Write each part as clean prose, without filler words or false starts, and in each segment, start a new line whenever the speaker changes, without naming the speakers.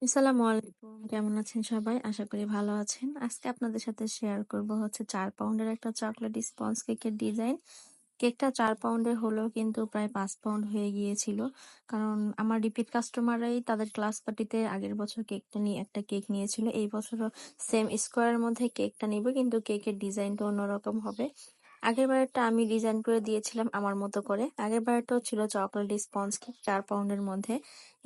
আসসালামু আলাইকুম। কেমন আছেন সবাই? আশা করি ভালো আছেন। আজকে আপনাদের সাথে শেয়ার করব হচ্ছে ৪ পাউন্ডের একটা চকলেট স্পঞ্জ কেকের ডিজাইন। কেকটা ৪ পাউন্ডের হলেও কিন্তু প্রায় ৫ পাউন্ড হয়ে গিয়েছিল। কারণ আমার রিপিট কাস্টমাররাই তাদের ক্লাস পার্টিতে আগের বছর কেকটা নিয়ে একটা কেক নিয়েছিল। এই বছরও সেম স্কোয়ারের মধ্যে কেকটা নিবে, কিন্তু কেকের ডিজাইনটা অন্যরকম হবে। আগেরবারেরটা আমি ডিজাইন করে দিয়েছিলাম আমার মতো করে। আগেরবারেরটাও ছিল চকলেট স্পঞ্জ কেক ৪ পাউন্ডের মধ্যে।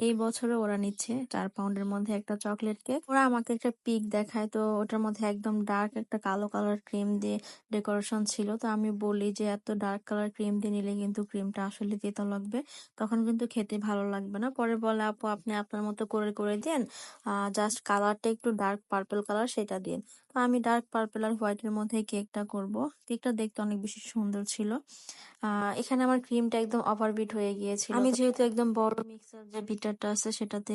এই বছরও ওরা নিচ্ছে ৪ পাউন্ডের মধ্যে একটা চকলেট কেক। ওরা আমাকে একটা পিক দেখায়, তো ওটার মধ্যে একদম ডার্ক একটা কালো কালার ক্রিম দিয়ে ডেকোরেশন ছিল। তো আমি বলি যে এত ডার্ক কালার ক্রিম দিয়ে নিলে কিন্তু ক্রিমটা আসলে তেতো লাগবে, তখন কিন্তু খেতে ভালো লাগবে না। পরে বলে আপু আপনি আপনার মতো করে করে দেন, জাস্ট কালারটা একটু ডার্ক পার্পল কালার সেটা দিন। তো আমি ডার্ক পার্পল আর হোয়াইটের মধ্যে কেকটা করব। কেকটা দেখতে অনেক বেশি সুন্দর ছিল। এখানে আমার ক্রিমটা একদম ওভারবিট হয়ে গিয়েছিল। আমি যেহেতু একদম বড় মিক্সার যে বিটারটা আছে সেটাতে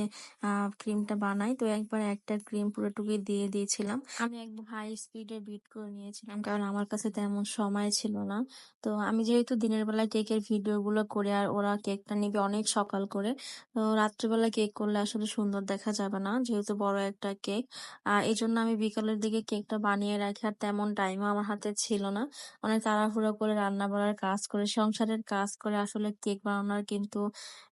ক্রিমটা বানাই, তো একবার একটা ক্রিম পুরোটুকুই দিয়ে দিয়েছিলাম। আমি একদম হাই স্পিডে বিট করে নিয়েছিলাম, কারণ আমার কাছে তেমন সময় ছিল না। তো আমি যেহেতু দিনের বেলা কেকের ভিডিও গুলো করে আর ওরা কেকটা নিবে অনেক সকাল করে, তো রাত্রিবেলা কেক করলে আসলে সুন্দর দেখা যাবে না, যেহেতু বড় একটা কেক। এই জন্য আমি বিকালের দিকে কেকটা বানিয়ে রাখি, আর তেমন টাইমও আমার হাতে ছিল না। অনেক তাড়াহুড়ো করে রান্না বাড়ার কাজ করে, সংসারের কাজ করে আসলে কেক বানানোর কিন্তু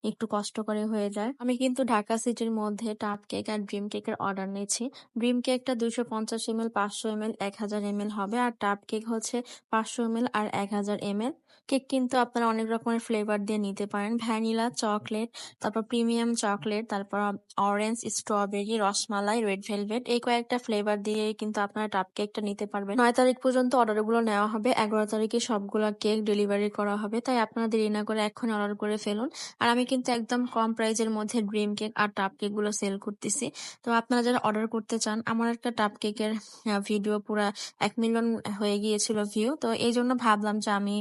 একটু কষ্টকর হয়ে যায়। আমি কিন্তু ঢাকা সিটির মধ্যে টাপ কেক আর ড্রিম কেকের অর্ডার নিয়েছি। ড্রিম কেকটা 250 ml, 500 ml, 1000 ml হবে, আর টাপ কেক হচ্ছে 500 ml আর 1000 ml। কেক কিন্তু আপনারা অনেক রকমের ফ্লেভার দিয়ে নিতে পারেন, ভ্যানিলা, চকলেট, তারপর প্রিমিয়াম চকলেট, তারপর orange, strawberry, rasmalai, red velvet, এই কয়েকটা ফ্লেভার দিয়ে কিন্তু আপনারা টাপ কেকটা নিতে পারবেন। 9 তারিখ পর্যন্ত অর্ডারগুলো নেওয়া হবে, 11 তারিখে সবগুলা কেক ডেলিভারি করা হবে, তাই আপনারা দেরি না করে এক্ষুনি অর্ডার করে ফেলুন। আর আমি কিন্তু একদম কম প্রাইজের মধ্যে ড্রিম কেক আর টাপ কেক গুলো সেল করতেছি। তো আপনারা যারা অর্ডার করতে চান, আমার একটা টাপ কেকের ভিডিও পুরা 1 মিলিয়ন হয়ে গিয়েছিল ভিউ, তো এই জন্য ভাবলাম যে আমি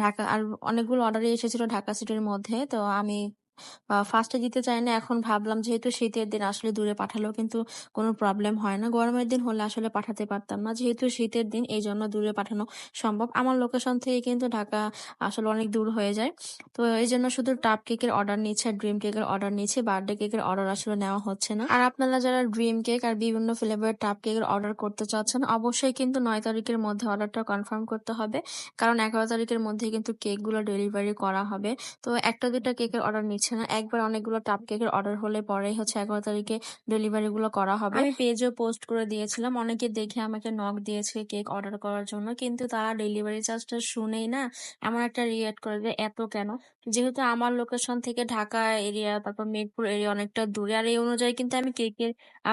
ঢাকা আর অনেকগুলো অর্ডারই এসেছিল ঢাকা সিটির মধ্যে, তো আমি ফার্স্টে দিতে চাই না। এখন ভাবলাম যেহেতু শীতের দিন, আসলে দূরে পাঠালেও কিন্তু কোনো প্রবলেম হয় না। গরমের দিন হলে আসলে পাঠাতে পারতাম না, যেহেতু শীতের দিন এই জন্য দূরে পাঠানো সম্ভব। আমার লোকেশন থেকে কিন্তু ঢাকা আসলে অনেক দূর হয়ে যায়, তো এই জন্য শুধু টাপ কেকের অর্ডার নিচ্ছে আর ড্রিম কেকের অর্ডার নিচ্ছে, বার্থডে কেকের অর্ডার আসলে নেওয়া হচ্ছে না। আর আপনারা যারা ড্রিম কেক আর বিভিন্ন ফ্লেভারের টাপ কেকের অর্ডার করতে চাচ্ছেন, অবশ্যই কিন্তু 9 তারিখের মধ্যে অর্ডারটা কনফার্ম করতে হবে, কারণ 11 তারিখের মধ্যে কিন্তু কেকগুলো ডেলিভারি করা হবে। তো একটা দুটা কেকের অর্ডার নিচ্ছে না, একবার অনেকগুলো টাপ কেকের অর্ডার হলে পরেই হচ্ছে 11 তারিখে ডেলিভারি গুলো করা হবে। আমি পেজেও পোস্ট করে দিয়েছিলাম, অনেকে দেখে আমাকে নক দিয়েছে কেক অর্ডার করার জন্য, কিন্তু তারা ডেলিভারি চার্জটা শুনেই না এমন একটা রিয়েক্ট করে যে এত কেন। যেহেতু আমার লোকেশন থেকে ঢাকা এরিয়া, তারপর মিরপুর এরিয়া অনেকটা দূরে, আর এই অনুযায়ী কিন্তু আমি কেকের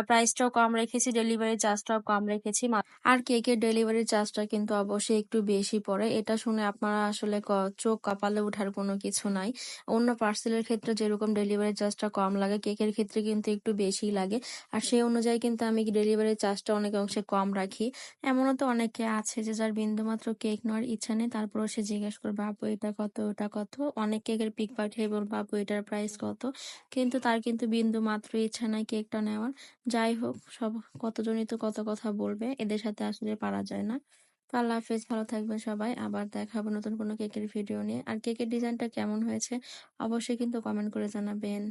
প্রাইসটাও কম রেখেছি, ডেলিভারি চার্জটাও কম রেখেছি। আর কেকের ডেলিভারি চার্জটা কিন্তু অবশ্যই একটু বেশি পড়ে। এটা শুনে আপনারা আসলে চোখ কপালে ওঠার কোনো কিছু নাই। অন্য পার্সেলের ক্ষেত্রে যেরকম ডেলিভারি চার্জটা কম লাগে, কেকের ক্ষেত্রে কিন্তু একটু বেশিই লাগে। আর সেই অনুযায়ী কিন্তু আমি ডেলিভারি চার্জটা অনেক অংশে কম রাখি। এমনও তো অনেকে আছে যে যার বিন্দুমাত্র কেক নেওয়ার ইচ্ছা নেই, তারপরও সে জিজ্ঞেস করবে আপু এটা কত, ওটা কত। অনেক কেকের পিক পাঠিয়ে বলবো আপু এটার প্রাইস কত, কিন্তু তার কিন্তু বিন্দু মাত্র ইচ্ছা নাই কেকটা নেওয়ার। যাই হোক, সব কতজনই তো কত কথা বলবে, এদের সাথে আসলে পারা যায় না। তো আল্লাহ হাফেজ, ভালো থাকবেন সবাই, আবার দেখা হবে নতুন কোনো কেকের ভিডিও নিয়ে। আর কেকের ডিজাইনটা কেমন হয়েছে অবশ্যই কিন্তু কমেন্ট করে জানাবেন।